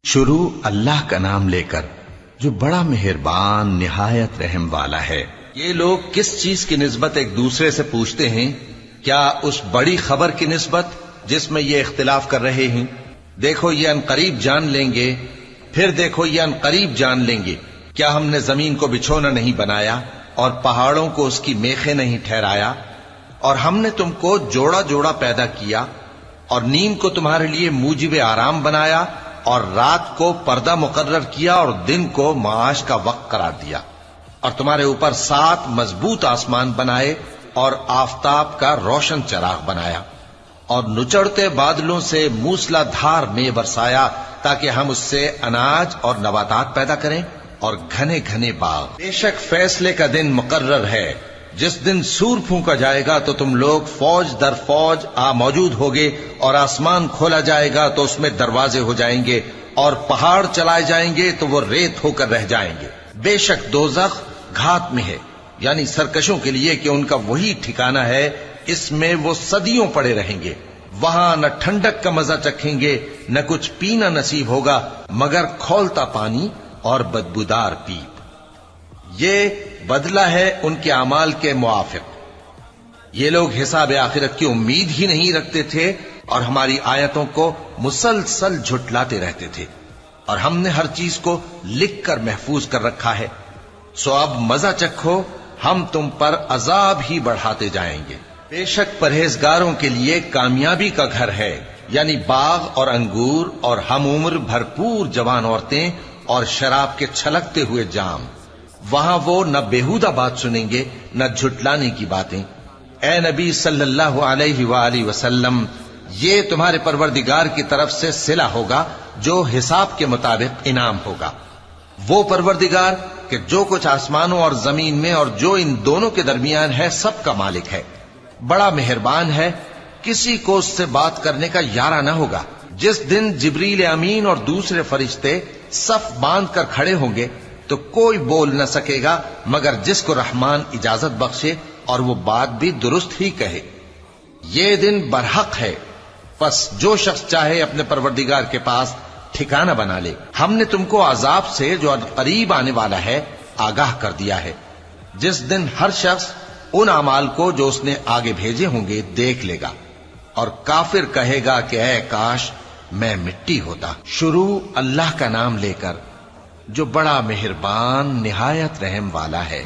شروع اللہ کا نام لے کر جو بڑا مہربان نہایت رحم والا ہے۔ یہ لوگ کس چیز کی نسبت ایک دوسرے سے پوچھتے ہیں؟ کیا اس بڑی خبر کی نسبت جس میں یہ اختلاف کر رہے ہیں؟ دیکھو یہ انقریب جان لیں گے، پھر دیکھو یہ انقریب جان لیں گے۔ کیا ہم نے زمین کو بچھونا نہیں بنایا اور پہاڑوں کو اس کی میخیں نہیں ٹھہرایا؟ اور ہم نے تم کو جوڑا جوڑا پیدا کیا اور نیند کو تمہارے لیے موجب آرام بنایا اور رات کو پردہ مقرر کیا اور دن کو معاش کا وقت قرار دیا، اور تمہارے اوپر 7 مضبوط آسمان بنائے اور آفتاب کا روشن چراغ بنایا، اور نچڑتے بادلوں سے موسلا دھار میں برسایا تاکہ ہم اس سے اناج اور نباتات پیدا کریں اور گھنے گھنے باغ۔ بے شک فیصلے کا دن مقرر ہے، جس دن سور پھونکا جائے گا تو تم لوگ فوج در فوج موجود ہوگے، اور آسمان کھولا جائے گا تو اس میں دروازے ہو جائیں گے، اور پہاڑ چلائے جائیں گے تو وہ ریت ہو کر رہ جائیں گے۔ بے شک دوزخ گھات میں ہے، یعنی سرکشوں کے لیے کہ ان کا وہی ٹھکانہ ہے، اس میں وہ صدیوں پڑے رہیں گے۔ وہاں نہ ٹھنڈک کا مزہ چکھیں گے، نہ کچھ پینا نصیب ہوگا مگر کھولتا پانی اور بدبودار پیپ۔ یہ بدلہ ہے ان کے اعمال کے موافق۔ یہ لوگ حساب آخرت کی امید ہی نہیں رکھتے تھے اور ہماری آیتوں کو مسلسل جھٹلاتے رہتے تھے، اور ہم نے ہر چیز کو لکھ کر محفوظ کر رکھا ہے۔ سو اب مزہ چکھو، ہم تم پر عذاب ہی بڑھاتے جائیں گے۔ بے شک پرہیزگاروں کے لیے کامیابی کا گھر ہے، یعنی باغ اور انگور اور ہم عمر بھرپور جوان عورتیں اور شراب کے چھلکتے ہوئے جام۔ وہاں وہ نہ بیہودہ بات سنیں گے نہ جھٹلانے کی باتیں۔ اے نبی صلی اللہ علیہ وآلہ وسلم، یہ تمہارے پروردگار کی طرف سے صلہ ہوگا جو حساب کے مطابق انعام ہوگا۔ وہ پروردگار کہ جو کچھ آسمانوں اور زمین میں اور جو ان دونوں کے درمیان ہے سب کا مالک ہے، بڑا مہربان ہے، کسی کو اس سے بات کرنے کا یارہ نہ ہوگا۔ جس دن جبریل امین اور دوسرے فرشتے صف باندھ کر کھڑے ہوں گے تو کوئی بول نہ سکے گا مگر جس کو رحمان اجازت بخشے اور وہ بات بھی درست ہی کہے۔ یہ دن برحق ہے، پس جو شخص چاہے اپنے پروردگار کے پاس ٹھکانہ بنا لے۔ ہم نے تم کو عذاب سے جو قریب آنے والا ہے آگاہ کر دیا ہے، جس دن ہر شخص ان اعمال کو جو اس نے آگے بھیجے ہوں گے دیکھ لے گا، اور کافر کہے گا کہ اے کاش میں مٹی ہوتا۔ شروع اللہ کا نام لے کر جو بڑا مہربان نہایت رحم والا ہے۔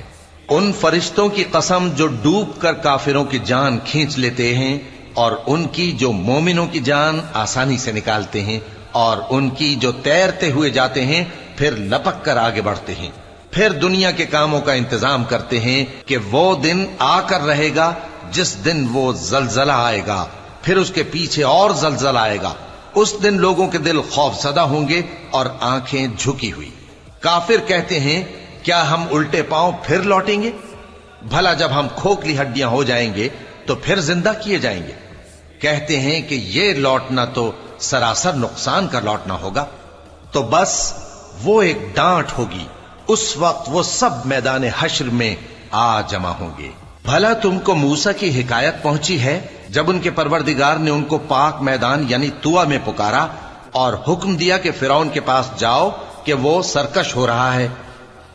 ان فرشتوں کی قسم جو ڈوب کر کافروں کی جان کھینچ لیتے ہیں، اور ان کی جو مومنوں کی جان آسانی سے نکالتے ہیں، اور ان کی جو تیرتے ہوئے جاتے ہیں پھر لپک کر آگے بڑھتے ہیں، پھر دنیا کے کاموں کا انتظام کرتے ہیں کہ وہ دن آ کر رہے گا جس دن وہ زلزلہ آئے گا، پھر اس کے پیچھے اور زلزلہ آئے گا۔ اس دن لوگوں کے دل خوف زدہ ہوں گے اور آنکھیں جھکی ہوئی۔ کافر کہتے ہیں کیا ہم الٹے پاؤں پھر لوٹیں گے؟ بھلا جب ہم کھوکھلی ہڈیاں ہو جائیں گے تو پھر زندہ کیے جائیں گے؟ کہتے ہیں کہ یہ لوٹنا تو سراسر نقصان کا لوٹنا ہوگا۔ تو بس وہ ایک ڈانٹ ہوگی، اس وقت وہ سب میدان حشر میں آ جمع ہوں گے۔ بھلا تم کو موسیٰ کی حکایت پہنچی ہے جب ان کے پروردگار نے ان کو پاک میدان یعنی طویٰ میں پکارا اور حکم دیا کہ فرعون کے پاس جاؤ کہ وہ سرکش ہو رہا ہے،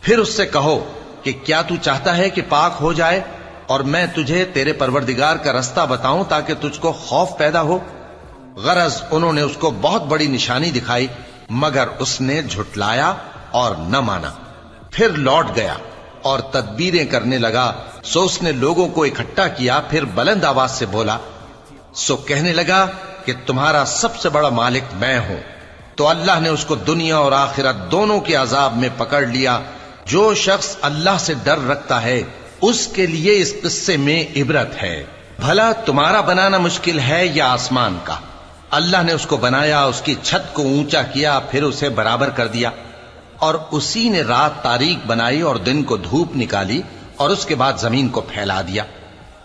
پھر اس سے کہو کہ کیا تو چاہتا ہے کہ پاک ہو جائے اور میں تجھے تیرے پروردگار کا رستہ بتاؤں تاکہ تجھ کو خوف پیدا ہو؟ غرض انہوں نے اس کو بہت بڑی نشانی دکھائی مگر اس نے جھٹلایا اور نہ مانا، پھر لوٹ گیا اور تدبیریں کرنے لگا۔ سو اس نے لوگوں کو اکٹھا کیا، پھر بلند آواز سے بولا، سو کہنے لگا کہ تمہارا سب سے بڑا مالک میں ہوں۔ تو اللہ نے اس کو دنیا اور آخرت دونوں کے عذاب میں پکڑ لیا۔ جو شخص اللہ سے ڈر رکھتا ہے اس کے لیے اس قصے میں عبرت ہے۔ بھلا تمہارا بنانا مشکل ہے یا آسمان کا؟ اللہ نے اس کو بنایا، اس کی چھت کو اونچا کیا، پھر اسے برابر کر دیا، اور اسی نے رات تاریک بنائی اور دن کو دھوپ نکالی، اور اس کے بعد زمین کو پھیلا دیا۔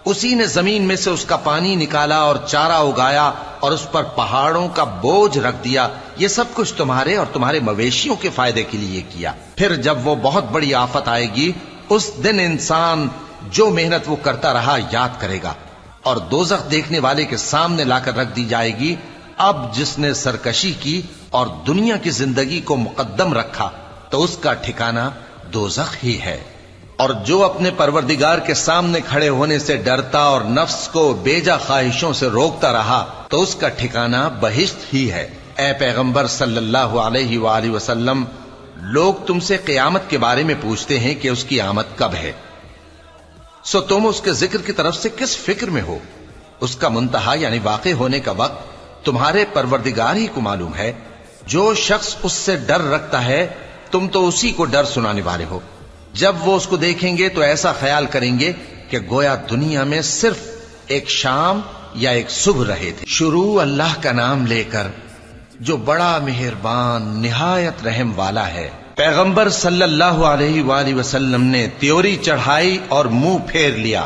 اسی نے زمین میں سے اس کا پانی نکالا اور چارہ اگایا اور اس پر پہاڑوں کا بوجھ رکھ دیا۔ یہ سب کچھ تمہارے اور تمہارے مویشیوں کے فائدے کے لیے کیا۔ پھر جب وہ بہت بڑی آفت آئے گی اس دن انسان جو محنت وہ کرتا رہا یاد کرے گا، اور دوزخ دیکھنے والے کے سامنے لا کر رکھ دی جائے گی۔ اب جس نے سرکشی کی اور دنیا کی زندگی کو مقدم رکھا تو اس کا ٹھکانہ دوزخ ہی ہے، اور جو اپنے پروردگار کے سامنے کھڑے ہونے سے ڈرتا اور نفس کو بیجا خواہشوں سے روکتا رہا تو اس کا ٹھکانہ بہشت ہی ہے۔ اے پیغمبر صلی اللہ علیہ وآلہ وسلم، لوگ تم سے قیامت کے بارے میں پوچھتے ہیں کہ اس کی آمد کب ہے، سو تم اس کے ذکر کی طرف سے کس فکر میں ہو؟ اس کا منتہا یعنی واقع ہونے کا وقت تمہارے پروردگار ہی کو معلوم ہے۔ جو شخص اس سے ڈر رکھتا ہے تم تو اسی کو ڈر سنانے والے ہو۔ جب وہ اس کو دیکھیں گے تو ایسا خیال کریں گے کہ گویا دنیا میں صرف ایک شام یا ایک صبح رہے تھے۔ شروع اللہ کا نام لے کر جو بڑا مہربان نہایت رحم والا ہے۔ پیغمبر صلی اللہ علیہ وآلہ وسلم نے تیوری چڑھائی اور منہ پھیر لیا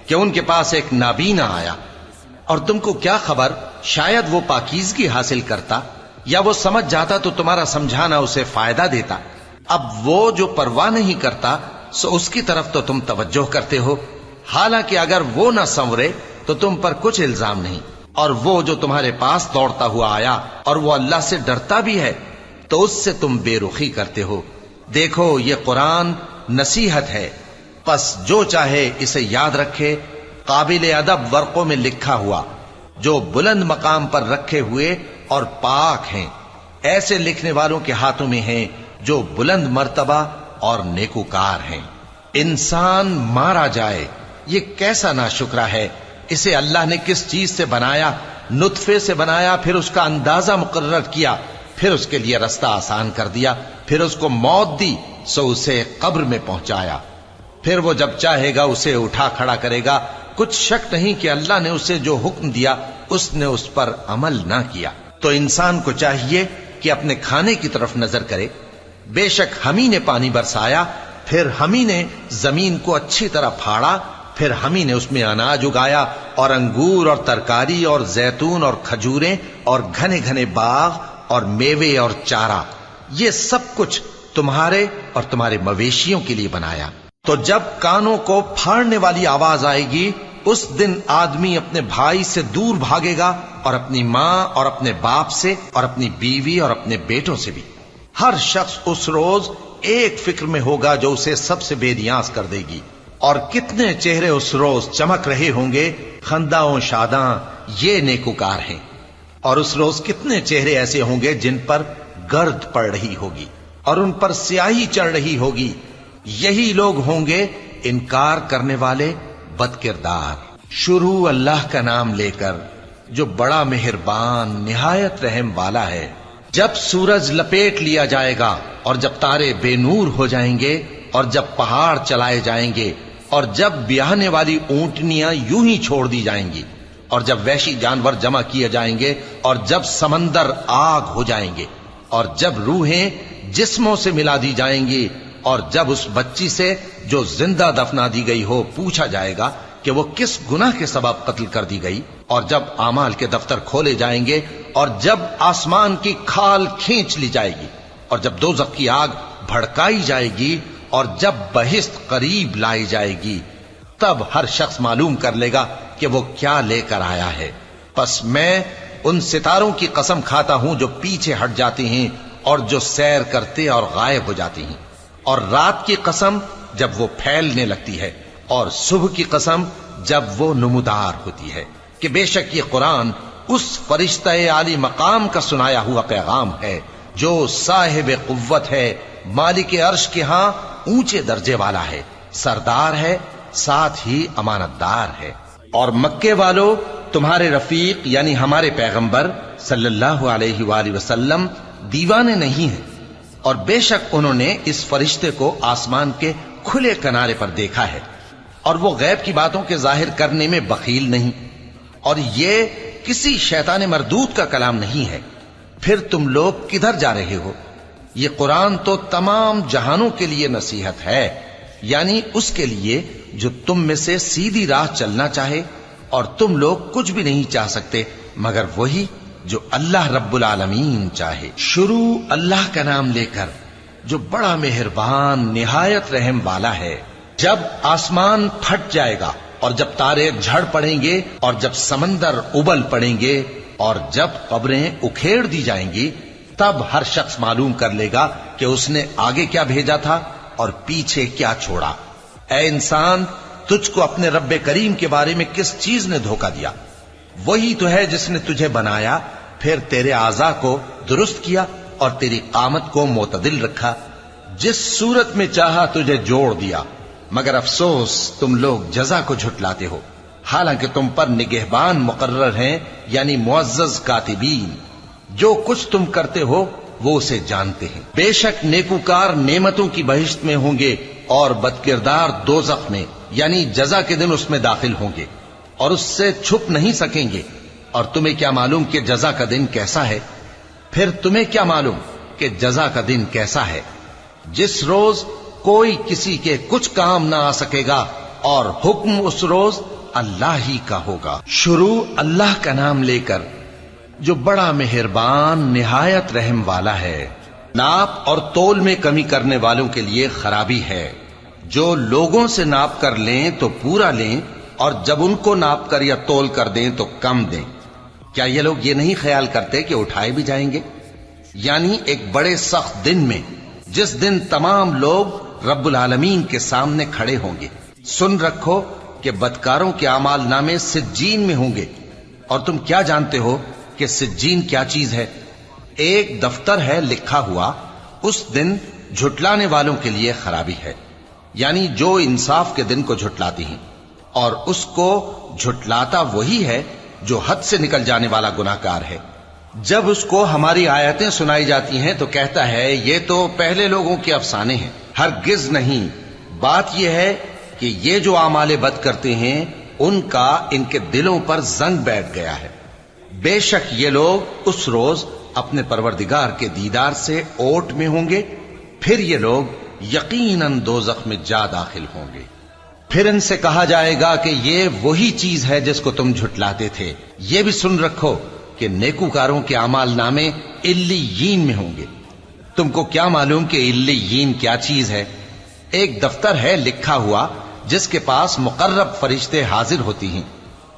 کہ ان کے پاس ایک نابینا آیا، اور تم کو کیا خبر، شاید وہ پاکیزگی حاصل کرتا یا وہ سمجھ جاتا تو تمہارا سمجھانا اسے فائدہ دیتا۔ اب وہ جو پرواہ نہیں کرتا سو اس کی طرف تو تم توجہ کرتے ہو، حالانکہ اگر وہ نہ سنورے تو تم پر کچھ الزام نہیں۔ اور وہ جو تمہارے پاس دوڑتا ہوا آیا اور وہ اللہ سے ڈرتا بھی ہے تو اس سے تم بے رخی کرتے ہو۔ دیکھو یہ قرآن نصیحت ہے، پس جو چاہے اسے یاد رکھے، قابل ادب ورقوں میں لکھا ہوا، جو بلند مقام پر رکھے ہوئے اور پاک ہیں، ایسے لکھنے والوں کے ہاتھوں میں ہیں جو بلند مرتبہ اور نیکوکار ہیں۔ انسان مارا جائے، یہ کیسا ناشکرا ہے، اسے اللہ نے کس چیز سے بنایا؟ نطفے سے بنایا، پھر اس کا اندازہ مقرر کیا، پھر اس کے لیے رستہ آسان کر دیا، پھر اس کو موت دی سو اسے قبر میں پہنچایا، پھر وہ جب چاہے گا اسے اٹھا کھڑا کرے گا۔ کچھ شک نہیں کہ اللہ نے اسے جو حکم دیا اس نے اس پر عمل نہ کیا۔ تو انسان کو چاہیے کہ اپنے کھانے کی طرف نظر کرے۔ بے شک ہم ہی نے پانی برسایا، پھر ہم ہی نے زمین کو اچھی طرح پھاڑا، پھر ہم ہی نے اس میں اناج اگایا اور انگور اور ترکاری اور زیتون اور کھجوریں اور گھنے گھنے باغ اور میوے اور چارہ، یہ سب کچھ تمہارے اور تمہارے مویشیوں کے لیے بنایا۔ تو جب کانوں کو پھاڑنے والی آواز آئے گی اس دن آدمی اپنے بھائی سے دور بھاگے گا، اور اپنی ماں اور اپنے باپ سے اور اپنی بیوی اور اپنے بیٹوں سے بھی۔ ہر شخص اس روز ایک فکر میں ہوگا جو اسے سب سے بے نیاز کر دے گی۔ اور کتنے چہرے اس روز چمک رہے ہوں گے، خنداں و شاداں، یہ نیکوکار ہیں۔ اور اس روز کتنے چہرے ایسے ہوں گے جن پر گرد پڑ رہی ہوگی اور ان پر سیاہی چڑھ رہی ہوگی، یہی لوگ ہوں گے انکار کرنے والے بد کردار۔ شروع اللہ کا نام لے کر جو بڑا مہربان نہایت رحم والا ہے۔ جب سورج لپیٹ لیا جائے گا اور جب تارے بے نور ہو جائیں گے اور جب پہاڑ چلائے جائیں گے اور جب بیاہنے والی اونٹنیاں یوں ہی چھوڑ دی جائیں گی اور جب وحشی جانور جمع کیے جائیں گے اور جب سمندر آگ ہو جائیں گے اور جب روحیں جسموں سے ملا دی جائیں گی اور جب اس بچی سے جو زندہ دفنا دی گئی ہو پوچھا جائے گا کہ وہ کس گناہ کے سبب قتل کر دی گئی، اور جب اعمال کے دفتر کھولے جائیں گے اور جب آسمان کی کھال کھینچ لی جائے گی اور جب دوزخ کی آگ بھڑکائی جائے گی اور جب بہشت قریب لائی جائے گی، تب ہر شخص معلوم کر لے گا کہ وہ کیا لے کر آیا ہے۔ پس میں ان ستاروں کی قسم کھاتا ہوں جو پیچھے ہٹ جاتے ہیں اور جو سیر کرتے اور غائب ہو جاتے ہیں، اور رات کی قسم جب وہ پھیلنے لگتی ہے، اور صبح کی قسم جب وہ نمودار ہوتی ہے، کہ بے شک یہ قرآن اس فرشتہ عالی مقام کا سنایا ہوا پیغام ہے جو صاحب قوت ہے، مالک عرش کے ہاں اونچے درجے والا ہے، سردار ہے، ساتھ ہی امانت دار ہے۔ اور مکے والو، تمہارے رفیق یعنی ہمارے پیغمبر صلی اللہ علیہ وآلہ وسلم دیوانے نہیں ہیں، اور بے شک انہوں نے اس فرشتے کو آسمان کے کھلے کنارے پر دیکھا ہے، اور وہ غیب کی باتوں کے ظاہر کرنے میں بخیل نہیں، اور یہ کسی شیطان مردود کا کلام نہیں ہے۔ پھر تم لوگ کدھر جا رہے ہو؟ یہ قرآن تو تمام جہانوں کے لیے نصیحت ہے، یعنی اس کے لیے جو تم میں سے سیدھی راہ چلنا چاہے، اور تم لوگ کچھ بھی نہیں چاہ سکتے مگر وہی جو اللہ رب العالمین چاہے۔ شروع اللہ کا نام لے کر جو بڑا مہربان نہایت رحم والا ہے۔ جب آسمان پھٹ جائے گا اور جب تارے جھڑ پڑیں گے اور جب سمندر ابل پڑیں گے اور جب قبریں اکھیڑ دی جائیں گی، تب ہر شخص معلوم کر لے گا کہ اس نے آگے کیا بھیجا تھا اور پیچھے کیا چھوڑا۔ اے انسان، تجھ کو اپنے رب کریم کے بارے میں کس چیز نے دھوکہ دیا؟ وہی تو ہے جس نے تجھے بنایا، پھر تیرے اعضاء کو درست کیا اور تیری قامت کو معتدل رکھا، جس صورت میں چاہا تجھے جوڑ دیا۔ مگر افسوس تم لوگ جزا کو جھٹلاتے ہو، حالانکہ تم پر نگہبان مقرر ہیں، یعنی معزز کاتبین۔ جو کچھ تم کرتے ہو وہ اسے جانتے ہیں۔ بے شک نیکوکار نعمتوں کی بہشت میں ہوں گے اور بدکردار دوزخ میں، یعنی جزا کے دن اس میں داخل ہوں گے اور اس سے چھپ نہیں سکیں گے۔ اور تمہیں کیا معلوم کہ جزا کا دن کیسا ہے؟ پھر تمہیں کیا معلوم کہ جزا کا دن کیسا ہے؟ جس روز کوئی کسی کے کچھ کام نہ آ سکے گا اور حکم اس روز اللہ ہی کا ہوگا۔ شروع اللہ کا نام لے کر جو بڑا مہربان نہایت رحم والا ہے۔ ناپ اور تول میں کمی کرنے والوں کے لیے خرابی ہے۔ جو لوگوں سے ناپ کر لیں تو پورا لیں، اور جب ان کو ناپ کر یا تول کر دیں تو کم دیں۔ کیا یہ لوگ یہ نہیں خیال کرتے کہ اٹھائے بھی جائیں گے؟ یعنی ایک بڑے سخت دن میں، جس دن تمام لوگ رب العالمین کے سامنے کھڑے ہوں گے۔ سن رکھو کہ بدکاروں کے اعمال نامے سجین میں ہوں گے، اور تم کیا جانتے ہو کہ سجین کیا چیز ہے؟ ایک دفتر ہے لکھا ہوا، اس دن جھٹلانے والوں کے لیے خرابی ہے، یعنی جو انصاف کے دن کو جھٹلاتی ہیں، اور اس کو جھٹلاتا وہی ہے جو حد سے نکل جانے والا گناہگار ہے۔ جب اس کو ہماری آیتیں سنائی جاتی ہیں تو کہتا ہے یہ تو پہلے لوگوں کے افسانے ہیں۔ ہرگز نہیں، بات یہ ہے کہ یہ جو اعمال بد کرتے ہیں ان کا ان کے دلوں پر زنگ بیٹھ گیا ہے۔ بے شک یہ لوگ اس روز اپنے پروردگار کے دیدار سے اوٹ میں ہوں گے، پھر یہ لوگ یقیناً دوزخ میں جا داخل ہوں گے۔ پھر ان سے کہا جائے گا کہ یہ وہی چیز ہے جس کو تم جھٹلاتے تھے۔ یہ بھی سن رکھو کہ نیکوکاروں کے اعمال نامے علیین میں ہوں گے۔ تم کو کیا معلوم کہ علیین کیا چیز ہے؟ ایک دفتر ہے لکھا ہوا جس کے پاس مقرب فرشتے حاضر ہوتی ہیں۔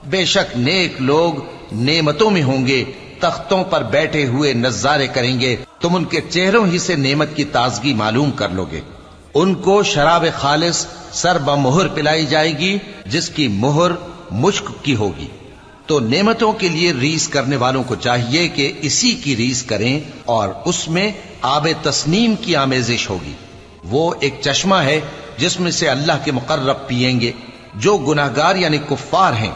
بے شک نیک لوگ نعمتوں میں ہوں گے، تختوں پر بیٹھے ہوئے نظارے کریں گے، تم ان کے چہروں ہی سے نعمت کی تازگی معلوم کر لو گے۔ ان کو شراب خالص سر بمہر پلائی جائے گی جس کی مہر مشک کی ہوگی۔ تو نعمتوں کے لیے ریس کرنے والوں کو چاہیے کہ اسی کی ریس کریں، اور اس میں آب تسنیم کی آمیزش ہوگی۔ وہ ایک چشمہ ہے جس میں سے اللہ کے مقرب پیئیں گے۔ جو گناہگار یعنی کفار ہیں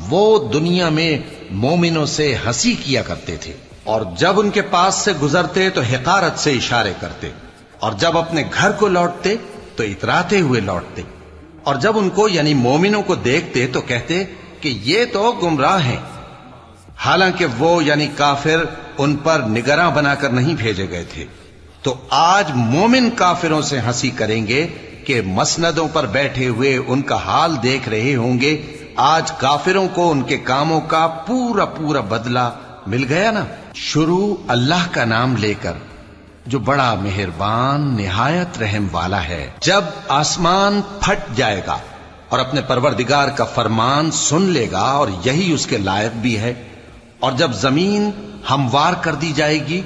وہ دنیا میں مومنوں سے ہنسی کیا کرتے تھے، اور جب ان کے پاس سے گزرتے تو حقارت سے اشارے کرتے، اور جب اپنے گھر کو لوٹتے تو اتراتے ہوئے لوٹتے، اور جب ان کو یعنی مومنوں کو دیکھتے تو کہتے کہ یہ تو گمراہ ہیں، حالانکہ وہ یعنی کافر ان پر نگراں بنا کر نہیں بھیجے گئے تھے۔ تو آج مومن کافروں سے ہنسی کریں گے کہ مسندوں پر بیٹھے ہوئے ان کا حال دیکھ رہے ہوں گے۔ آج کافروں کو ان کے کاموں کا پورا پورا بدلہ مل گیا نا۔ شروع اللہ کا نام لے کر جو بڑا مہربان نہایت رحم والا ہے۔ جب آسمان پھٹ جائے گا اور اپنے پروردگار کا فرمان سن لے گا، اور یہی اس کے لائق بھی ہے، اور جب زمین ہموار کر دی جائے گی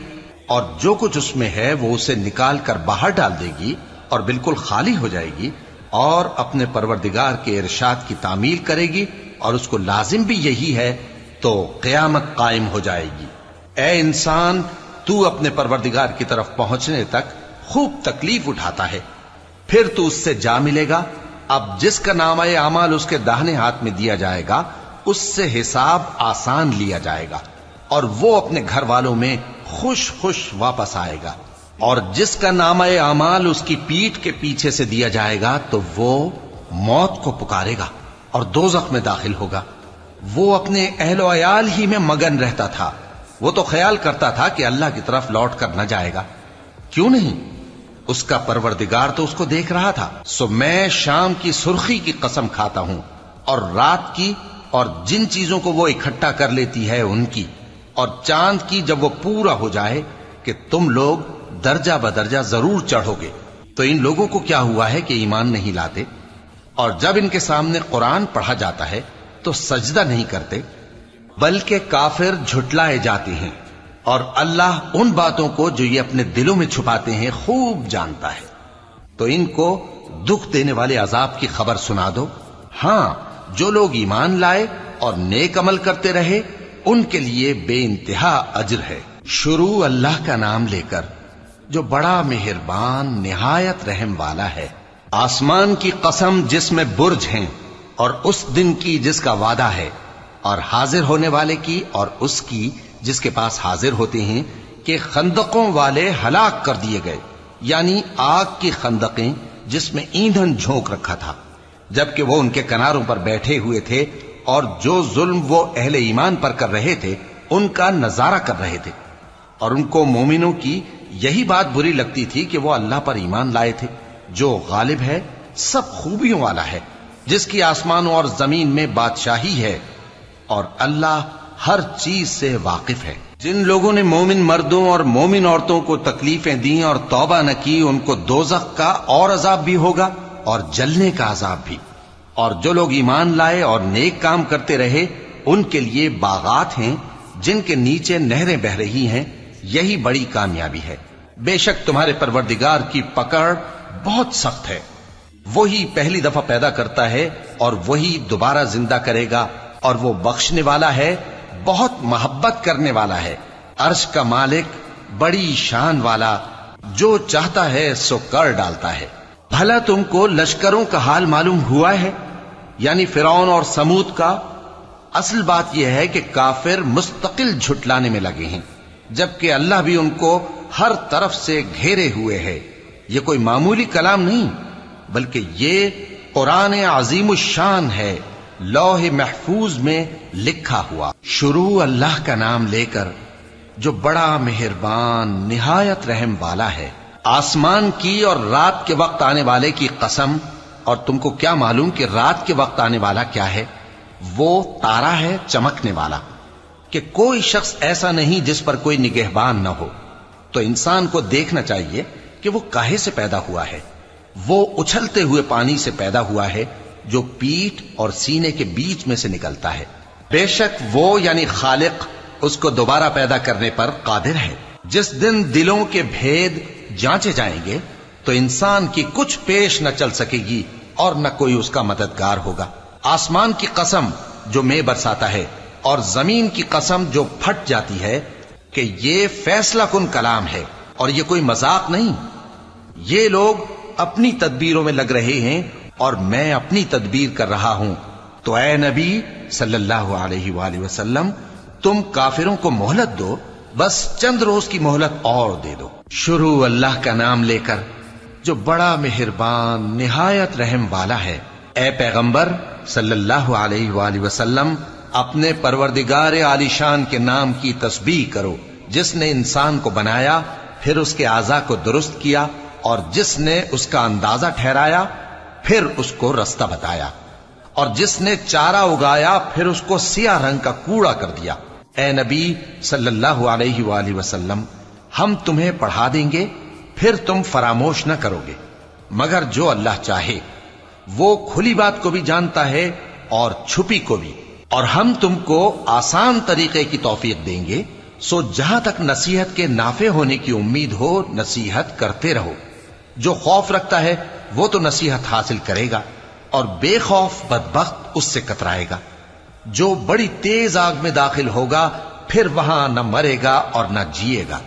اور جو کچھ اس میں ہے وہ اسے نکال کر باہر ڈال دے گی اور بالکل خالی ہو جائے گی، اور اپنے پروردگار کے ارشاد کی تعمیل کرے گی، اور اس کو لازم بھی یہی ہے، تو قیامت قائم ہو جائے گی۔ اے انسان، تو اپنے پروردگار کی طرف پہنچنے تک خوب تکلیف اٹھاتا ہے، پھر تو اس سے جا ملے گا۔ اب جس کا نامہ اعمال اس کے داہنے ہاتھ میں دیا جائے گا اس سے حساب آسان لیا جائے گا، اور وہ اپنے گھر والوں میں خوش خوش واپس آئے گا۔ اور جس کا نامہ اعمال اس کی پیٹھ کے پیچھے سے دیا جائے گا تو وہ موت کو پکارے گا اور دوزخ میں داخل ہوگا۔ وہ اپنے اہل و عیال ہی میں مگن رہتا تھا، وہ تو خیال کرتا تھا کہ اللہ کی طرف لوٹ کر نہ جائے گا، کیوں نہیں؟ اس کا پروردگار تو اس کو دیکھ رہا تھا۔ سو میں شام کی سرخی کی قسم کھاتا ہوں، اور رات کی، اور جن چیزوں کو وہ اکٹھا کر لیتی ہے ان کی، اور چاند کی جب وہ پورا ہو جائے کہ تم لوگ درجہ بدرجہ ضرور چڑھو گے۔ تو ان لوگوں کو کیا ہوا ہے کہ ایمان نہیں لاتے، اور جب ان کے سامنے قرآن پڑھا جاتا ہے تو سجدہ نہیں کرتے، بلکہ کافر جھٹلائے جاتے ہیں۔ اور اللہ ان باتوں کو جو یہ اپنے دلوں میں چھپاتے ہیں خوب جانتا ہے۔ تو ان کو دکھ دینے والے عذاب کی خبر سنا دو۔ ہاں، جو لوگ ایمان لائے اور نیک عمل کرتے رہے ان کے لیے بے انتہا اجر ہے۔ شروع اللہ کا نام لے کر جو بڑا مہربان نہایت رحم والا ہے۔ آسمان کی قسم جس میں برج ہیں، اور اس دن کی جس کا وعدہ ہے، اور حاضر ہونے والے کی اور اس کی جس کے پاس حاضر ہوتے ہیں، کہ خندقوں والے ہلاک کر دیے گئے، یعنی آگ کی خندقیں جس میں ایندھن جھونک رکھا تھا، جبکہ وہ ان کے کناروں پر بیٹھے ہوئے تھے اور جو ظلم وہ اہل ایمان پر کر رہے تھے ان کا نظارہ کر رہے تھے، اور ان کو مومنوں کی یہی بات بری لگتی تھی کہ وہ اللہ پر ایمان لائے تھے جو غالب ہے، سب خوبیوں والا ہے، جس کی آسمانوں اور زمین میں بادشاہی ہے، اور اللہ ہر چیز سے واقف ہے۔ جن لوگوں نے مومن مردوں اور مومن عورتوں کو تکلیفیں دیں اور توبہ نہ کی، ان کو دوزخ کا اور عذاب بھی ہوگا اور جلنے کا عذاب بھی، اور جو لوگ ایمان لائے اور نیک کام کرتے رہے ان کے لیے باغات ہیں جن کے نیچے نہریں بہ رہی ہیں، یہی بڑی کامیابی ہے۔ بے شک تمہارے پروردگار کی پکڑ بہت سخت ہے، وہی پہلی دفعہ پیدا کرتا ہے اور وہی دوبارہ زندہ کرے گا، اور وہ بخشنے والا ہے، بہت محبت کرنے والا ہے، عرش کا مالک، بڑی شان والا، جو چاہتا ہے سو کر ڈالتا ہے۔ بھلا تم کو لشکروں کا حال معلوم ہوا ہے، یعنی فرعون اور سمود کا؟ اصل بات یہ ہے کہ کافر مستقل جھٹلانے میں لگے ہیں، جبکہ اللہ بھی ان کو ہر طرف سے گھیرے ہوئے ہے۔ یہ کوئی معمولی کلام نہیں، بلکہ یہ قرآن عظیم الشان ہے، لوح محفوظ میں لکھا ہوا۔ شروع اللہ کا نام لے کر جو بڑا مہربان نہایت رحم والا ہے۔ آسمان کی اور رات کے وقت آنے والے کی قسم، اور تم کو کیا معلوم کہ رات کے وقت آنے والا کیا ہے؟ وہ تارا ہے چمکنے والا، کہ کوئی شخص ایسا نہیں جس پر کوئی نگہبان نہ ہو۔ تو انسان کو دیکھنا چاہیے کہ وہ کاہے سے پیدا ہوا ہے۔ وہ اچھلتے ہوئے پانی سے پیدا ہوا ہے جو پیٹھ اور سینے کے بیچ میں سے نکلتا ہے۔ بے شک وہ یعنی خالق اس کو دوبارہ پیدا کرنے پر قادر ہے۔ جس دن دلوں کے بھید جانچے جائیں گے تو انسان کی کچھ پیش نہ چل سکے گی اور نہ کوئی اس کا مددگار ہوگا۔ آسمان کی قسم جو مے برساتا ہے، اور زمین کی قسم جو پھٹ جاتی ہے، کہ یہ فیصلہ کن کلام ہے اور یہ کوئی مذاق نہیں۔ یہ لوگ اپنی تدبیروں میں لگ رہے ہیں اور میں اپنی تدبیر کر رہا ہوں۔ تو اے نبی صلی اللہ علیہ وآلہ وسلم، تم کافروں کو مہلت دو، بس چند روز کی مہلت اور دے دو۔ شروع اللہ کا نام لے کر جو بڑا مہربان نہایت رحم والا ہے۔ اے پیغمبر صلی اللہ علیہ وآلہ وسلم، اپنے پروردگار عالی شان کے نام کی تسبیح کرو، جس نے انسان کو بنایا، پھر اس کے اعضاء کو درست کیا، اور جس نے اس کا اندازہ ٹھہرایا، پھر اس کو رستہ بتایا، اور جس نے چارہ اگایا، پھر اس کو سیاہ رنگ کا کوڑا کر دیا۔ اے نبی صلی اللہ علیہ وآلہ وسلم، ہم تمہیں پڑھا دیں گے، پھر تم فراموش نہ کرو گے، مگر جو اللہ چاہے۔ وہ کھلی بات کو بھی جانتا ہے اور چھپی کو بھی، اور ہم تم کو آسان طریقے کی توفیق دیں گے، سو جہاں تک نصیحت کے نافع ہونے کی امید ہو نصیحت کرتے رہو۔ جو خوف رکھتا ہے وہ تو نصیحت حاصل کرے گا، اور بے خوف بدبخت اس سے کترائے گا۔ جو بڑی تیز آگ میں داخل ہوگا، پھر وہاں نہ مرے گا اور نہ جیے گا۔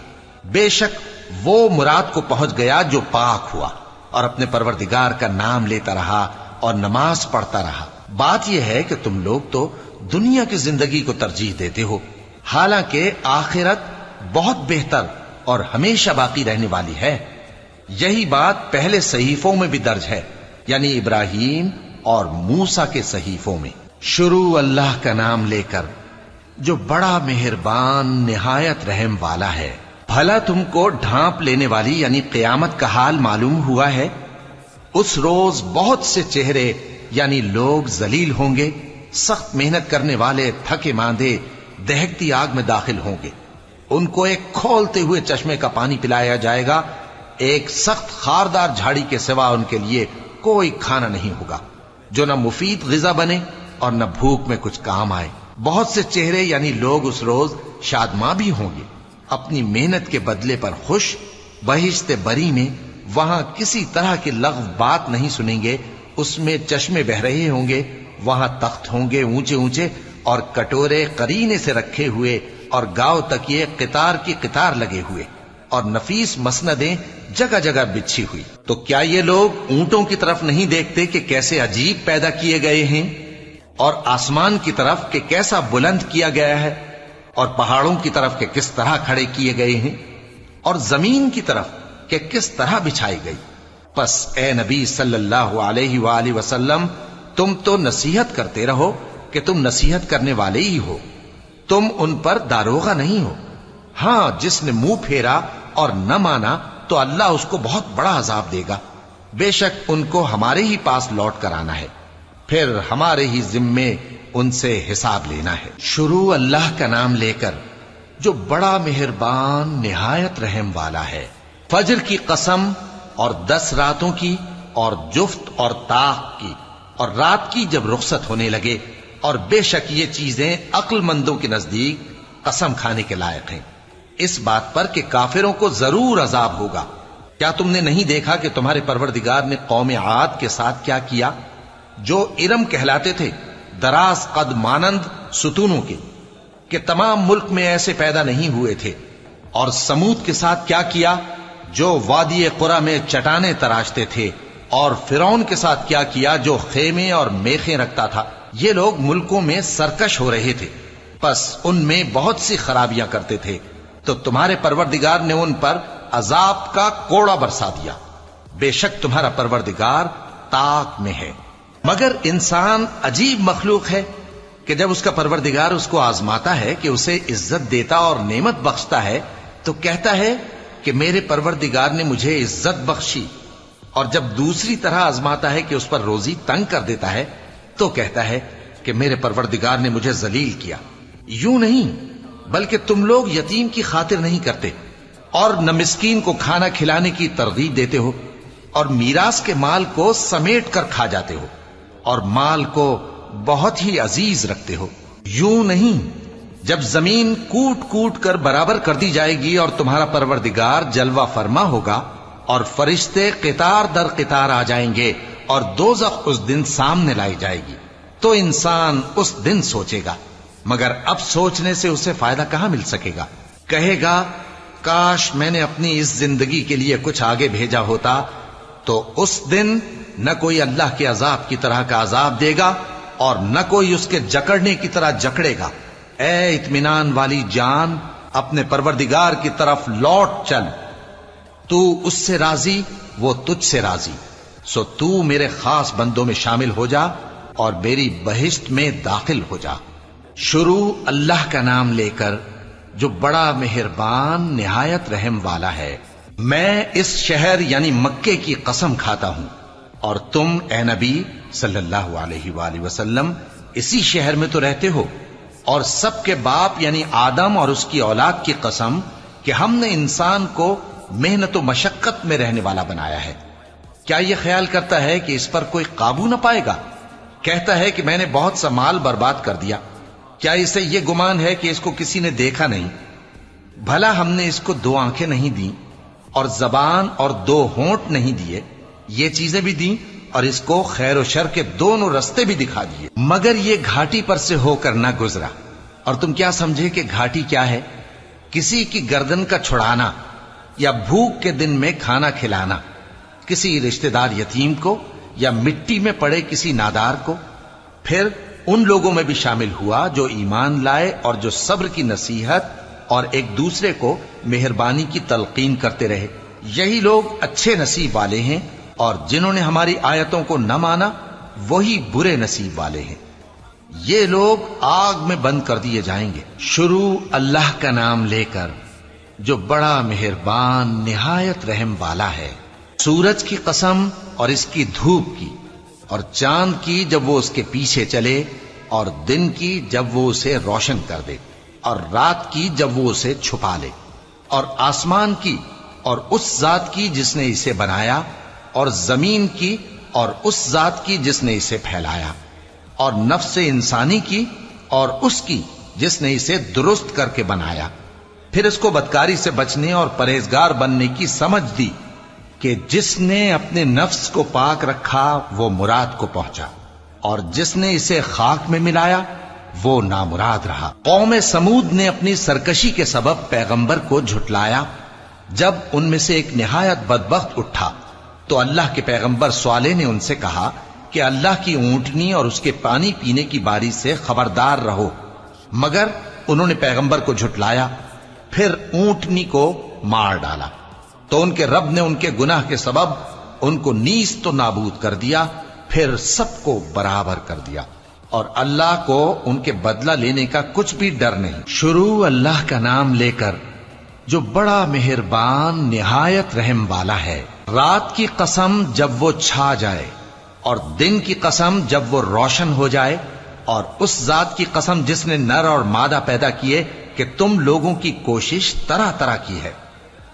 بے شک وہ مراد کو پہنچ گیا جو پاک ہوا اور اپنے پروردگار کا نام لیتا رہا اور نماز پڑھتا رہا۔ بات یہ ہے کہ تم لوگ تو دنیا کی زندگی کو ترجیح دیتے ہو، حالانکہ آخرت بہت بہتر اور ہمیشہ باقی رہنے والی ہے۔ یہی بات پہلے صحیفوں میں بھی درج ہے، یعنی ابراہیم اور موسیٰ کے صحیفوں میں۔ شروع اللہ کا نام لے کر جو بڑا مہربان نہایت رحم والا ہے۔ بھلا تم کو ڈھانپ لینے والی یعنی قیامت کا حال معلوم ہوا ہے؟ اس روز بہت سے چہرے یعنی لوگ ذلیل ہوں گے، سخت محنت کرنے والے تھکے ماندے دہکتی آگ میں داخل ہوں گے۔ ان کو ایک کھولتے ہوئے چشمے کا پانی پلایا جائے گا، ایک سخت خاردار جھاڑی کے سوا ان کے لیے کوئی کھانا نہیں ہوگا جو نہ مفید غذا بنے اور نہ بھوک میں کچھ کام آئے۔ بہت سے چہرے یعنی لوگ اس روز شادماں بھی ہوں گے، اپنی محنت کے بدلے پر خوش بہشت بری میں وہاں کسی طرح کی لغو بات نہیں سنیں گے، اس میں چشمے بہ رہے ہوں گے، وہاں تخت ہوں گے اونچے اونچے اور کٹورے قرینے سے رکھے ہوئے اور گاؤ تکیے قطار کی قطار لگے ہوئے اور نفیس مسندیں جگہ جگہ بچھی ہوئی۔ تو کیا یہ لوگ اونٹوں کی طرف نہیں دیکھتے کہ کیسے عجیب پیدا کیے گئے ہیں، اور آسمان کی طرف کہ کیسا بلند کیا گیا ہے، اور پہاڑوں کی طرف کہ کس طرح کھڑے کیے گئے ہیں، اور زمین کی طرف کہ کس طرح بچھائی گئی؟ پس اے نبی صلی اللہ علیہ وآلہ وسلم، تم تو نصیحت کرتے رہو کہ تم نصیحت کرنے والے ہی ہو، تم ان پر داروغہ نہیں ہو۔ ہاں، جس نے منہ پھیرا اور نہ مانا تو اللہ اس کو بہت بڑا عذاب دے گا، بے شک ان کو ہمارے ہی پاس لوٹ کر آنا ہے، پھر ہمارے ہی ذمے ان سے حساب لینا ہے۔ شروع اللہ کا نام لے کر جو بڑا مہربان نہایت رحم والا ہے۔ فجر کی قسم اور 10 راتوں کی اور جفت اور طاق کی اور رات کی جب رخصت ہونے لگے، اور بے شک یہ چیزیں عقل مندوں کے نزدیک قسم کھانے کے لائق ہیں، اس بات پر کہ کافروں کو ضرور عذاب ہوگا۔ کیا تم نے نہیں دیکھا کہ تمہارے پروردگار نے قوم عاد کے ساتھ کیا کیا، جو ارم کہلاتے تھے، دراز قد مانند ستونوں کے، کہ تمام ملک میں ایسے پیدا نہیں ہوئے تھے؟ اور سمود کے ساتھ کیا کیا، جو وادی قرا میں چٹانیں تراشتے تھے؟ اور فرعون کے ساتھ کیا کیا، جو خیمے اور میخیں رکھتا تھا؟ یہ لوگ ملکوں میں سرکش ہو رہے تھے، پس ان میں بہت سی خرابیاں کرتے تھے، تو تمہارے پروردگار نے ان پر عذاب کا کوڑا برسا دیا۔ بے شک تمہارا پروردگار طاق میں ہے۔ مگر انسان عجیب مخلوق ہے کہ جب اس کا پروردگار اس کو آزماتا ہے کہ اسے عزت دیتا اور نعمت بخشتا ہے تو کہتا ہے کہ میرے پروردگار نے مجھے عزت بخشی، اور جب دوسری طرح آزماتا ہے کہ اس پر روزی تنگ کر دیتا ہے تو کہتا ہے کہ میرے پروردگار نے مجھے ذلیل کیا۔ یوں نہیں، بلکہ تم لوگ یتیم کی خاطر نہیں کرتے اور نہ مسکین کو کھانا کھلانے کی ترغیب دیتے ہو، اور میراث کے مال کو سمیٹ کر کھا جاتے ہو، اور مال کو بہت ہی عزیز رکھتے ہو۔ یوں نہیں، جب زمین کوٹ کوٹ کر برابر کر دی جائے گی اور تمہارا پروردگار جلوہ فرما ہوگا اور فرشتے قطار در قطار آ جائیں گے اور دوزخ اس دن سامنے لائی جائے گی، تو انسان اس دن سوچے گا، مگر اب سوچنے سے اسے فائدہ کہاں مل سکے گا؟ کہے گا کاش میں نے اپنی اس زندگی کے لیے کچھ آگے بھیجا ہوتا، تو اس دن نہ کوئی اللہ کے عذاب کی طرح کا عذاب دے گا اور نہ کوئی اس کے جکڑنے کی طرح جکڑے گا۔ اے اطمینان والی جان، اپنے پروردگار کی طرف لوٹ چل، تو اس سے راضی، وہ تجھ سے راضی، سو تو میرے خاص بندوں میں شامل ہو جا اور میری بہشت میں داخل ہو جا۔ شروع اللہ کا نام لے کر جو بڑا مہربان نہایت رحم والا ہے۔ میں اس شہر یعنی مکے کی قسم کھاتا ہوں، اور تم اے نبی صلی اللہ علیہ وآلہ وسلم اسی شہر میں تو رہتے ہو، اور سب کے باپ یعنی آدم اور اس کی اولاد کی قسم کہ ہم نے انسان کو محنت و مشقت میں رہنے والا بنایا ہے۔ کیا یہ خیال کرتا ہے کہ اس پر کوئی قابو نہ پائے گا؟ کہتا ہے کہ میں نے بہت سا مال برباد کر دیا۔ کیا اسے یہ گمان ہے کہ اس کو کسی نے دیکھا نہیں؟ بھلا ہم نے اس کو 2 آنکھیں نہیں دیں اور زبان اور 2 ہونٹ نہیں دیے؟ یہ چیزیں بھی دیں اور اس کو خیر و شر کے دونوں رستے بھی دکھا دیے، مگر یہ گھاٹی پر سے ہو کر نہ گزرا۔ اور تم کیا سمجھے کہ گھاٹی کیا ہے؟ کسی کی گردن کا چھڑانا یا بھوک کے دن میں کھانا کھلانا، کسی رشتہ دار یتیم کو یا مٹی میں پڑے کسی نادار کو۔ پھر ان لوگوں میں بھی شامل ہوا جو ایمان لائے اور جو صبر کی نصیحت اور ایک دوسرے کو مہربانی کی تلقین کرتے رہے۔ یہی لوگ اچھے نصیب والے ہیں، اور جنہوں نے ہماری آیتوں کو نہ مانا وہی برے نصیب والے ہیں۔ یہ لوگ آگ میں بند کر دیے جائیں گے۔ شروع اللہ کا نام لے کر جو بڑا مہربان نہایت رحم والا ہے۔ سورج کی قسم اور اس کی دھوپ کی، اور چاند کی جب وہ اس کے پیچھے چلے، اور دن کی جب وہ اسے روشن کر دے، اور رات کی جب وہ اسے چھپا لے، اور آسمان کی اور اس ذات کی جس نے اسے بنایا، اور زمین کی اور اس ذات کی جس نے اسے پھیلایا، اور نفس انسانی کی اور اس کی جس نے اسے درست کر کے بنایا۔ پھر اس کو بدکاری سے بچنے اور پرہیزگار بننے کی سمجھ دی کہ جس نے اپنے نفس کو پاک رکھا وہ مراد کو پہنچا، اور جس نے اسے خاک میں ملایا وہ نامراد رہا۔ قوم سمود نے اپنی سرکشی کے سبب پیغمبر کو جھٹلایا۔ جب ان میں سے ایک نہایت بدبخت اٹھا تو اللہ کے پیغمبر صالح نے ان سے کہا کہ اللہ کی اونٹنی اور اس کے پانی پینے کی باری سے خبردار رہو، مگر انہوں نے پیغمبر کو جھٹلایا، پھر اونٹنی کو مار ڈالا تو ان کے رب نے ان کے گناہ کے سبب ان کو نیست و نابود کر دیا، پھر سب کو برابر کر دیا، اور اللہ کو ان کے بدلہ لینے کا کچھ بھی ڈر نہیں۔ شروع اللہ کا نام لے کر جو بڑا مہربان نہایت رحم والا ہے۔ رات کی قسم جب وہ چھا جائے، اور دن کی قسم جب وہ روشن ہو جائے، اور اس ذات کی قسم جس نے نر اور مادہ پیدا کیے کہ تم لوگوں کی کوشش طرح طرح کی ہے۔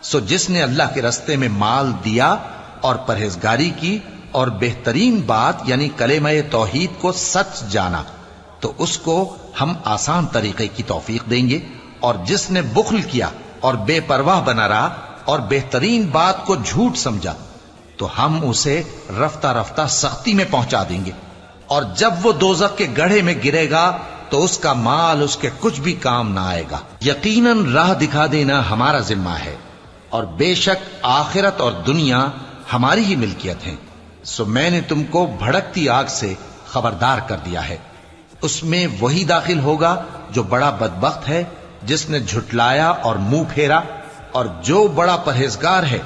سو جس نے اللہ کے رستے میں مال دیا اور پرہیزگاری کی اور بہترین بات یعنی کلمہ توحید کو سچ جانا، تو اس کو ہم آسان طریقے کی توفیق دیں گے، اور جس نے بخل کیا اور بے پرواہ بنا رہا اور بہترین بات کو جھوٹ سمجھا، تو ہم اسے رفتہ رفتہ سختی میں پہنچا دیں گے، اور جب وہ دوزخ کے گڑھے میں گرے گا تو اس کا مال اس کے کچھ بھی کام نہ آئے گا۔ یقیناً راہ دکھا دینا ہمارا ذمہ ہے، اور بے شک آخرت اور دنیا ہماری ہی ملکیت ہیں۔ سو میں نے تم کو بھڑکتی آگ سے خبردار کر دیا ہے، اس میں وہی داخل ہوگا جو بڑا بدبخت ہے، جس نے جھٹلایا اور منہ پھیرا، اور جو بڑا پرہیزگار ہے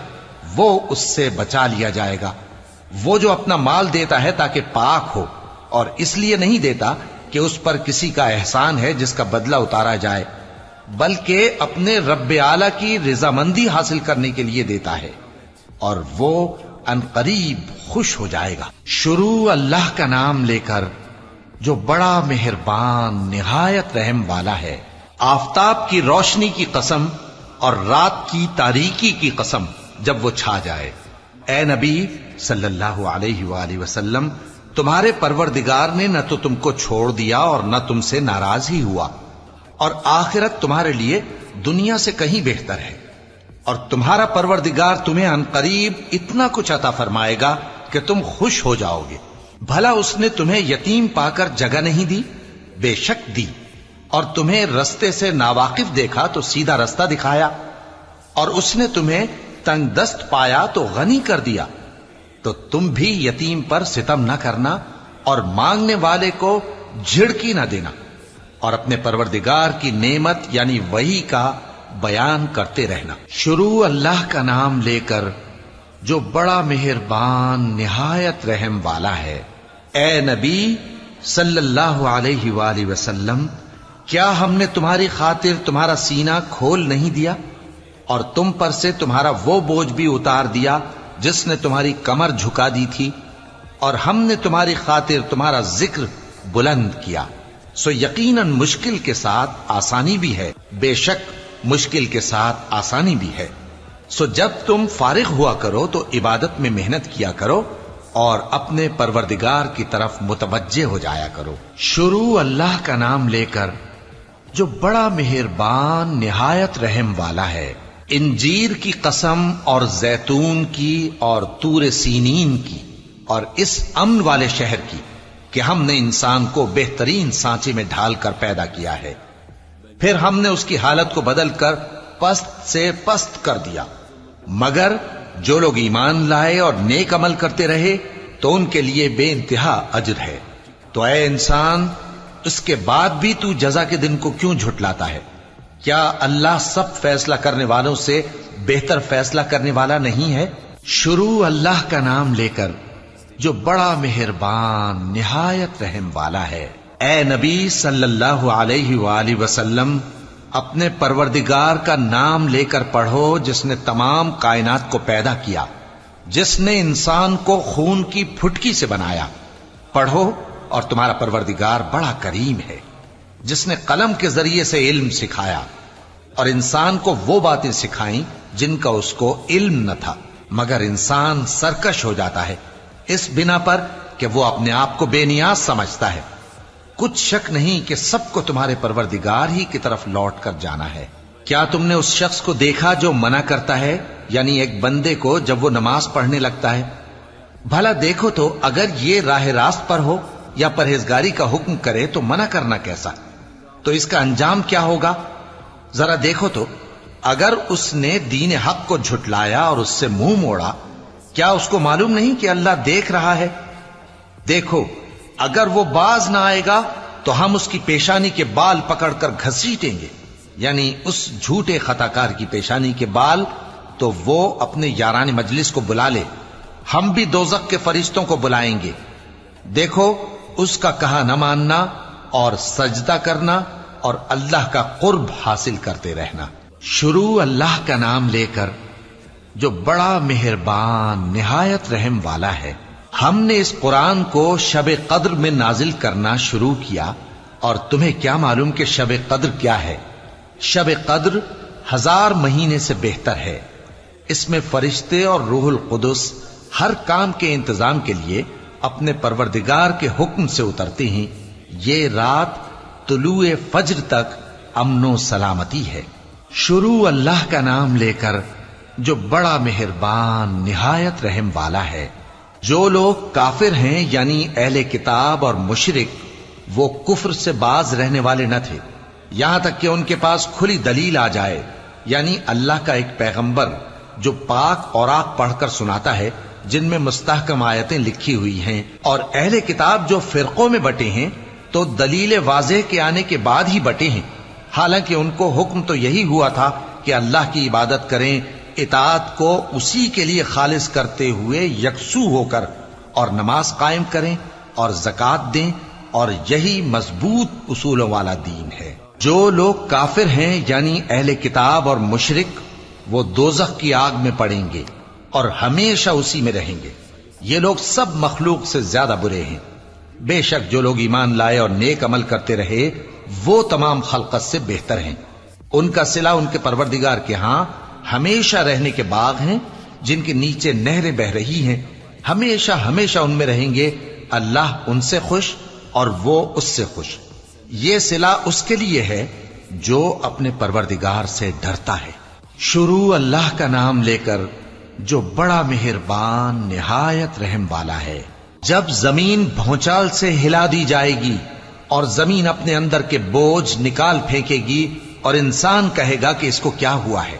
وہ اس سے بچا لیا جائے گا۔ وہ جو اپنا مال دیتا ہے تاکہ پاک ہو، اور اس لیے نہیں دیتا کہ اس پر کسی کا احسان ہے جس کا بدلہ اتارا جائے، بلکہ اپنے رب اعلی کی رضامندی حاصل کرنے کے لیے دیتا ہے، اور وہ ان قریب خوش ہو جائے گا۔ شروع اللہ کا نام لے کر جو بڑا مہربان نہایت رحم والا ہے۔ آفتاب کی روشنی کی قسم اور رات کی تاریکی کی قسم جب وہ چھا جائے۔ اے نبی صلی اللہ علیہ وآلہ وسلم، تمہارے پروردگار نے نہ تو تم کو چھوڑ دیا اور نہ تم سے ناراض ہی ہوا، اور آخرت تمہارے لیے دنیا سے کہیں بہتر ہے، اور تمہارا پروردگار تمہیں عنقریب اتنا کچھ عطا فرمائے گا کہ تم خوش ہو جاؤ گے۔ بھلا اس نے تمہیں یتیم پا کر جگہ نہیں دی؟ بے شک دی، اور تمہیں رستے سے ناواقف دیکھا تو سیدھا رستہ دکھایا، اور اس نے تمہیں تنگ دست پایا تو غنی کر دیا۔ تو تم بھی یتیم پر ستم نہ کرنا، اور مانگنے والے کو جھڑکی نہ دینا، اور اپنے پروردگار کی نعمت یعنی وحی کا بیان کرتے رہنا۔ شروع اللہ کا نام لے کر جو بڑا مہربان نہایت رحم والا ہے۔ اے نبی صلی اللہ علیہ وآلہ وسلم، کیا ہم نے تمہاری خاطر تمہارا سینہ کھول نہیں دیا، اور تم پر سے تمہارا وہ بوجھ بھی اتار دیا جس نے تمہاری کمر جھکا دی تھی، اور ہم نے تمہاری خاطر تمہارا ذکر بلند کیا۔ سو یقیناً مشکل کے ساتھ آسانی بھی ہے، بے شک مشکل کے ساتھ آسانی بھی ہے۔ سو جب تم فارغ ہوا کرو تو عبادت میں محنت کیا کرو، اور اپنے پروردگار کی طرف متوجہ ہو جایا کرو۔ شروع اللہ کا نام لے کر جو بڑا مہربان نہایت رحم والا ہے۔ انجیر کی قسم، اور زیتون کی، اور طور سینین کی، اور اس امن والے شہر کی کہ ہم نے انسان کو بہترین سانچے میں ڈھال کر پیدا کیا ہے، پھر ہم نے اس کی حالت کو بدل کر پست سے پست کر دیا، مگر جو لوگ ایمان لائے اور نیک عمل کرتے رہے تو ان کے لیے بے انتہا اجر ہے۔ تو اے انسان، اس کے بعد بھی تو جزا کے دن کو کیوں جھٹلاتا ہے؟ کیا اللہ سب فیصلہ کرنے والوں سے بہتر فیصلہ کرنے والا نہیں ہے؟ شروع اللہ کا نام لے کر جو بڑا مہربان نہایت رحم والا ہے۔ اے نبی صلی اللہ علیہ وآلہ وسلم، اپنے پروردگار کا نام لے کر پڑھو جس نے تمام کائنات کو پیدا کیا، جس نے انسان کو خون کی پھٹکی سے بنایا۔ پڑھو، اور تمہارا پروردگار بڑا کریم ہے، جس نے قلم کے ذریعے سے علم سکھایا، اور انسان کو وہ باتیں سکھائیں جن کا اس کو علم نہ تھا، مگر انسان سرکش ہو جاتا ہے اس بنا پر کہ وہ اپنے آپ کو بے نیاز سمجھتا ہے۔ کچھ شک نہیں کہ سب کو تمہارے پروردگار ہی کی طرف لوٹ کر جانا ہے۔ کیا تم نے اس شخص کو دیکھا جو منع کرتا ہے، یعنی ایک بندے کو جب وہ نماز پڑھنے لگتا ہے؟ بھلا دیکھو تو اگر یہ راہ راست پر ہو یا پرہیزگاری کا حکم کرے تو منع کرنا کیسا؟ تو اس کا انجام کیا ہوگا؟ ذرا دیکھو تو اگر اس نے دین حق کو جھٹلایا اور اس سے منہ موڑا، کیا اس کو معلوم نہیں کہ اللہ دیکھ رہا ہے؟ دیکھو اگر وہ باز نہ آئے گا تو ہم اس کی پیشانی کے بال پکڑ کر گھسیٹیں گے، یعنی اس جھوٹے خطا کار کی پیشانی کے بال، تو وہ اپنے یاران مجلس کو بلا لے، ہم بھی دوزخ کے فرشتوں کو بلائیں گے۔ دیکھو اس کا کہا نہ ماننا اور سجدہ کرنا اور اللہ کا قرب حاصل کرتے رہنا۔ شروع اللہ کا نام لے کر جو بڑا مہربان نہایت رحم والا ہے۔ ہم نے اس قرآن کو شب قدر میں نازل کرنا شروع کیا، اور تمہیں کیا معلوم کہ شب قدر کیا ہے؟ شب قدر 1000 مہینے سے بہتر ہے۔ اس میں فرشتے اور روح القدس ہر کام کے انتظام کے لیے اپنے پروردگار کے حکم سے اترتے ہیں۔ یہ رات طلوع فجر تک امن و سلامتی ہے۔ شروع اللہ کا نام لے کر جو بڑا مہربان نہایت رحم والا ہے۔ جو لوگ کافر ہیں یعنی اہل کتاب اور مشرک، وہ کفر سے باز رہنے والے نہ تھے یہاں تک کہ ان کے پاس کھلی دلیل آ جائے، یعنی اللہ کا ایک پیغمبر جو پاک اوراق پڑھ کر سناتا ہے جن میں مستحکم آیتیں لکھی ہوئی ہیں، اور اہل کتاب جو فرقوں میں بٹے ہیں تو دلیل واضح کے آنے کے بعد ہی بٹے ہیں، حالانکہ ان کو حکم تو یہی ہوا تھا کہ اللہ کی عبادت کریں، اطاعت کو اسی کے لیے خالص کرتے ہوئے یکسو ہو کر، اور نماز قائم کریں اور زکوٰۃ دیں، اور یہی مضبوط اصولوں والا دین ہے۔ جو لوگ کافر ہیں یعنی اہل کتاب اور مشرک، وہ دوزخ کی آگ میں پڑیں گے اور ہمیشہ اسی میں رہیں گے۔ یہ لوگ سب مخلوق سے زیادہ برے ہیں۔ بے شک جو لوگ ایمان لائے اور نیک عمل کرتے رہے وہ تمام خلقت سے بہتر ہیں۔ ان کا صلہ ان کے پروردگار کے ہاں ہمیشہ رہنے کے باغ ہیں جن کے نیچے نہریں بہ رہی ہیں، ہمیشہ ہمیشہ ان میں رہیں گے۔ اللہ ان سے خوش اور وہ اس سے خوش۔ یہ صلہ اس کے لیے ہے جو اپنے پروردگار سے ڈرتا ہے۔ شروع اللہ کا نام لے کر جو بڑا مہربان نہایت رحم والا ہے۔ جب زمین بھونچال سے ہلا دی جائے گی اور زمین اپنے اندر کے بوجھ نکال پھینکے گی اور انسان کہے گا کہ اس کو کیا ہوا ہے،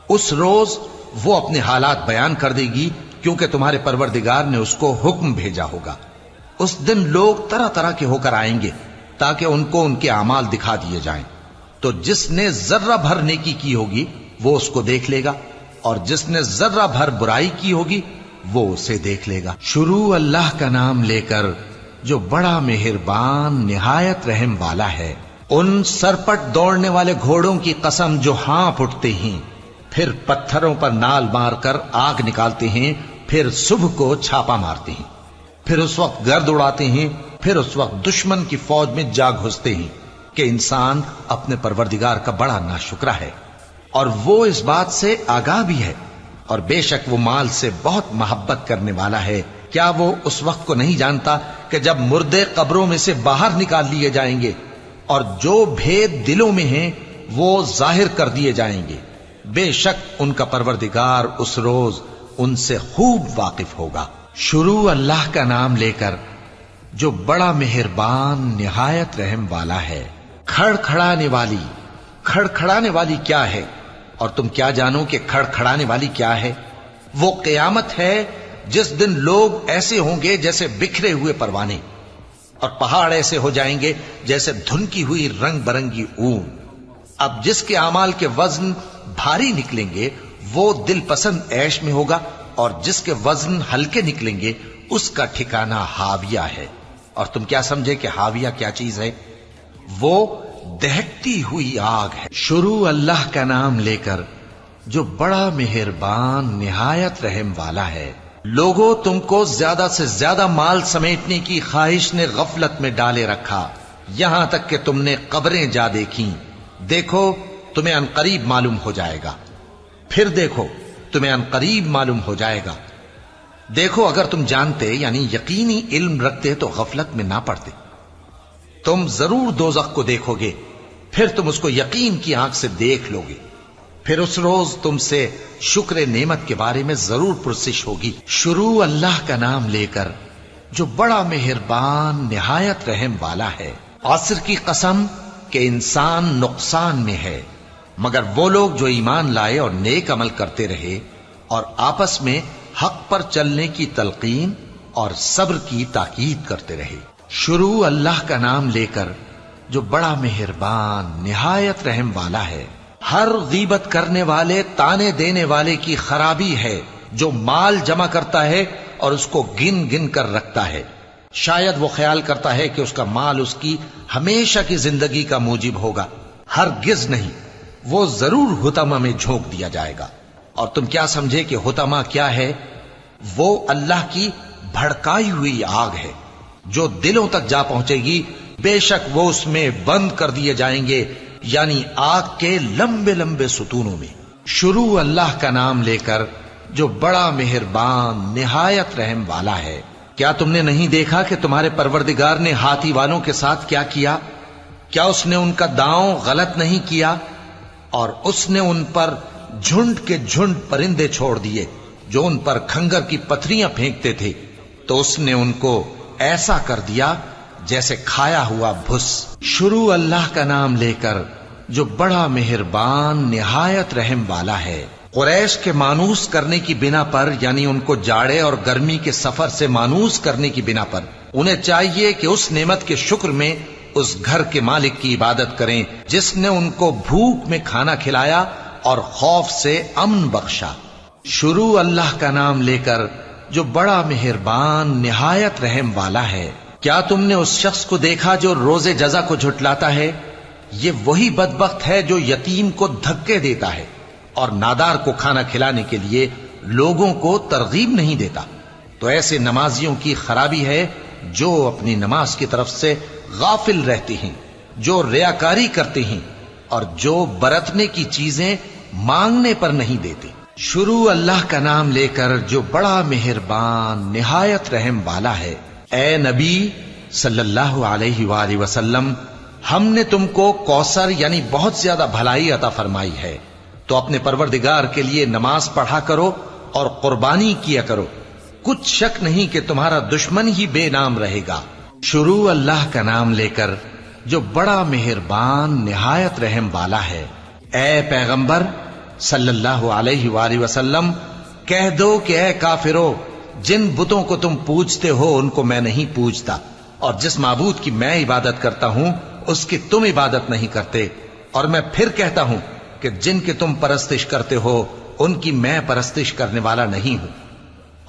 اس روز وہ اپنے حالات بیان کر دے گی، کیونکہ تمہارے پروردگار نے اس کو حکم بھیجا ہوگا۔ اس دن لوگ طرح طرح کے ہو کر آئیں گے تاکہ ان کو ان کے اعمال دکھا دیے جائیں، تو جس نے ذرہ بھر نیکی کی ہوگی وہ اس کو دیکھ لے گا، اور جس نے ذرہ بھر برائی کی ہوگی وہ اسے دیکھ لے گا۔ شروع اللہ کا نام لے کر جو بڑا مہربان نہایت رحم والا ہے۔ ان سرپٹ دوڑنے والے گھوڑوں کی قسم جو ہانپ اٹھتے ہیں، پھر پتھروں پر نال مار کر آگ نکالتے ہیں، پھر صبح کو چھاپا مارتے ہیں، پھر اس وقت گرد اڑاتے ہیں، پھر اس وقت دشمن کی فوج میں جا گھستے ہیں کہ انسان اپنے پروردگار کا بڑا ناشکرا ہے، اور وہ اس بات سے آگاہ بھی ہے، اور بے شک وہ مال سے بہت محبت کرنے والا ہے۔ کیا وہ اس وقت کو نہیں جانتا کہ جب مردے قبروں میں سے باہر نکال لیے جائیں گے اور جو بھید دلوں میں ہیں وہ ظاہر کر دیے جائیں گے، بے شک ان کا پروردگار اس روز ان سے خوب واقف ہوگا۔ شروع اللہ کا نام لے کر جو بڑا مہربان نہایت رحم والا ہے۔ کھڑکھڑانے والی، کھڑکھڑانے والی کیا ہے؟ اور تم کیا جانو کہ کھڑکھڑانے والی کیا ہے؟ وہ قیامت ہے جس دن لوگ ایسے ہوں گے جیسے بکھرے ہوئے پروانے، اور پہاڑ ایسے ہو جائیں گے جیسے دھنکی ہوئی رنگ برنگی اون۔ اب جس کے اعمال کے وزن بھاری نکلیں گے وہ دل پسند عیش میں ہوگا، اور جس کے وزن ہلکے نکلیں گے اس کا ٹھکانہ ہاویہ ہے۔ اور تم کیا سمجھے کہ ہاویہ کیا چیز ہے؟ وہ دہکتی ہوئی آگ ہے۔ شروع اللہ کا نام لے کر جو بڑا مہربان نہایت رحم والا ہے۔ لوگوں، تم کو زیادہ سے زیادہ مال سمیٹنے کی خواہش نے غفلت میں ڈالے رکھا، یہاں تک کہ تم نے قبریں جا دیکھیں۔ دیکھو تمہیں عنقریب معلوم ہو جائے گا، پھر دیکھو تمہیں عنقریب معلوم ہو جائے گا۔ دیکھو اگر تم جانتے یعنی یقینی علم رکھتے تو غفلت میں نہ پڑتے۔ تم ضرور دوزخ کو دیکھو گے، پھر تم اس کو یقین کی آنکھ سے دیکھ لو گے، پھر اس روز تم سے شکر نعمت کے بارے میں ضرور پرسش ہوگی۔ شروع اللہ کا نام لے کر جو بڑا مہربان نہایت رحم والا ہے۔ عصر کی قسم کہ انسان نقصان میں ہے مگر وہ لوگ جو ایمان لائے اور نیک عمل کرتے رہے اور آپس میں حق پر چلنے کی تلقین اور صبر کی تاکید کرتے رہے۔ شروع اللہ کا نام لے کر جو بڑا مہربان نہایت رحم والا ہے۔ ہر غیبت کرنے والے تانے دینے والے کی خرابی ہے جو مال جمع کرتا ہے اور اس کو گن گن کر رکھتا ہے، شاید وہ خیال کرتا ہے کہ اس کا مال اس کی ہمیشہ کی زندگی کا موجب ہوگا، ہرگز نہیں، وہ ضرور حطمہ میں جھونک دیا جائے گا۔ اور تم کیا سمجھے کہ حطمہ کیا ہے؟ وہ اللہ کی بھڑکائی ہوئی آگ ہے جو دلوں تک جا پہنچے گی، بے شک وہ اس میں بند کر دیے جائیں گے، یعنی آگ کے لمبے لمبے ستونوں میں۔ شروع اللہ کا نام لے کر جو بڑا مہربان نہایت رحم والا ہے۔ کیا تم نے نہیں دیکھا کہ تمہارے پروردگار نے ہاتھی والوں کے ساتھ کیا کیا؟ کیا اس نے ان کا داؤں غلط نہیں کیا؟ اور اس نے ان پر جھنڈ کے جھنڈ پرندے چھوڑ دیے جو ان پر کھنگر کی پتھریاں پھینکتے تھے، تو اس نے ان کو ایسا کر دیا جیسے کھایا ہوا بھس۔ شروع اللہ کا نام لے کر جو بڑا مہربان نہایت رحم والا ہے۔ قریش کے مانوس کرنے کی بنا پر، یعنی ان کو جاڑے اور گرمی کے سفر سے مانوس کرنے کی بنا پر، انہیں چاہیے کہ اس نعمت کے شکر میں اس گھر کے مالک کی عبادت کریں جس نے ان کو بھوک میں کھانا کھلایا اور خوف سے امن بخشا۔ شروع اللہ کا نام لے کر جو بڑا مہربان نہایت رحم والا ہے۔ کیا تم نے اس شخص کو دیکھا جو روز جزا کو جھٹلاتا ہے؟ یہ وہی بدبخت ہے جو یتیم کو دھکے دیتا ہے اور نادار کو کھانا کھلانے کے لیے لوگوں کو ترغیب نہیں دیتا۔ تو ایسے نمازیوں کی خرابی ہے جو اپنی نماز کی طرف سے غافل رہتے ہیں، جو ریاکاری کرتے ہیں اور جو برتنے کی چیزیں مانگنے پر نہیں دیتے۔ شروع اللہ کا نام لے کر جو بڑا مہربان نہایت رحم والا ہے۔ اے نبی صلی اللہ علیہ وآلہ وسلم، ہم نے تم کو کوثر یعنی بہت زیادہ بھلائی عطا فرمائی ہے، تو اپنے پروردگار کے لیے نماز پڑھا کرو اور قربانی کیا کرو، کچھ شک نہیں کہ تمہارا دشمن ہی بے نام رہے گا۔ شروع اللہ کا نام لے کر جو بڑا مہربان نہایت رحم والا ہے۔ اے پیغمبر صلی اللہ علیہ وآلہ وسلم، کہہ دو کہ اے کافرو، جن بتوں کو تم پوجتے ہو ان کو میں نہیں پوجتا، اور جس معبود کی میں عبادت کرتا ہوں اس کی تم عبادت نہیں کرتے، اور میں پھر کہتا ہوں کہ جن کی تم پرستش کرتے ہو ان کی میں پرستش کرنے والا نہیں ہوں،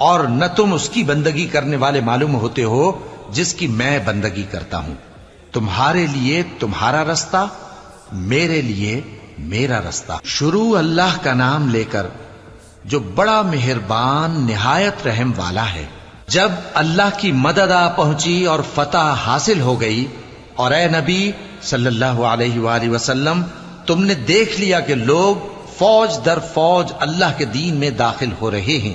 اور نہ تم اس کی بندگی کرنے والے معلوم ہوتے ہو جس کی میں بندگی کرتا ہوں۔ تمہارے لیے تمہارا رستہ، میرے لیے میرا رستہ۔ شروع اللہ کا نام لے کر جو بڑا مہربان نہایت رحم والا ہے۔ جب اللہ کی مدد آ پہنچی اور فتح حاصل ہو گئی، اور اے نبی صلی اللہ علیہ وآلہ وسلم، تم نے دیکھ لیا کہ لوگ فوج در فوج اللہ کے دین میں داخل ہو رہے ہیں،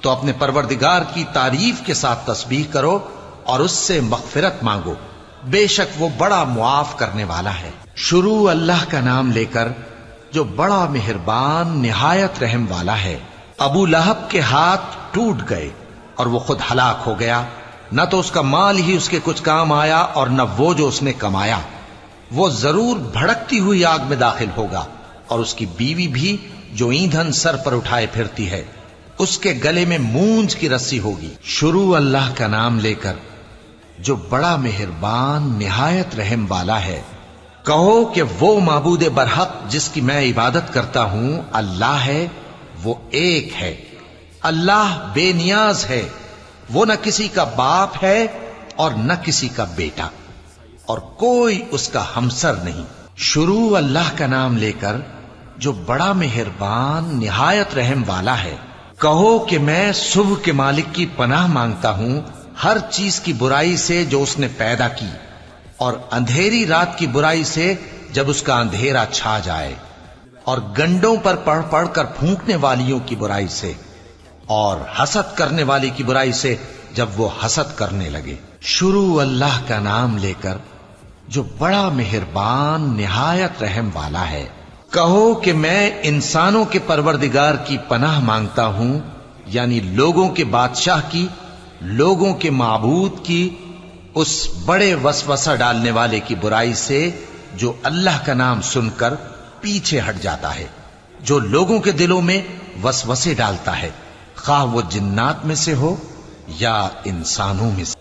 تو اپنے پروردگار کی تعریف کے ساتھ تسبیح کرو اور اس سے مغفرت مانگو، بے شک وہ بڑا معاف کرنے والا ہے۔ شروع اللہ کا نام لے کر جو بڑا مہربان نہایت رحم والا ہے۔ ابو لہب کے ہاتھ ٹوٹ گئے اور وہ خود ہلاک ہو گیا، نہ تو اس کا مال ہی اس کے کچھ کام آیا اور نہ وہ جو اس نے کمایا۔ وہ ضرور بھڑکتی ہوئی آگ میں داخل ہوگا، اور اس کی بیوی بھی جو ایندھن سر پر اٹھائے پھرتی ہے، اس کے گلے میں مونج کی رسی ہوگی۔ شروع اللہ کا نام لے کر جو بڑا مہربان نہایت رحم والا ہے۔ کہو کہ وہ معبود برحق جس کی میں عبادت کرتا ہوں اللہ ہے، وہ ایک ہے، اللہ بے نیاز ہے، وہ نہ کسی کا باپ ہے اور نہ کسی کا بیٹا، اور کوئی اس کا ہمسر نہیں۔ شروع اللہ کا نام لے کر جو بڑا مہربان نہایت رحم والا ہے۔ کہو کہ میں صبح کے مالک کی پناہ مانگتا ہوں ہر چیز کی برائی سے جو اس نے پیدا کی، اور اندھیری رات کی برائی سے جب اس کا اندھیرا چھا جائے، اور گنڈوں پر پڑھ پڑھ کر پھونکنے والیوں کی برائی سے، اور حسد کرنے والی کی برائی سے جب وہ حسد کرنے لگے۔ شروع اللہ کا نام لے کر جو بڑا مہربان نہایت رحم والا ہے۔ کہو کہ میں انسانوں کے پروردگار کی پناہ مانگتا ہوں، یعنی لوگوں کے بادشاہ کی، لوگوں کے معبود کی، اس بڑے وسوسہ ڈالنے والے کی برائی سے جو اللہ کا نام سن کر پیچھے ہٹ جاتا ہے، جو لوگوں کے دلوں میں وسوسے ڈالتا ہے، خواہ وہ جنات میں سے ہو یا انسانوں میں سے۔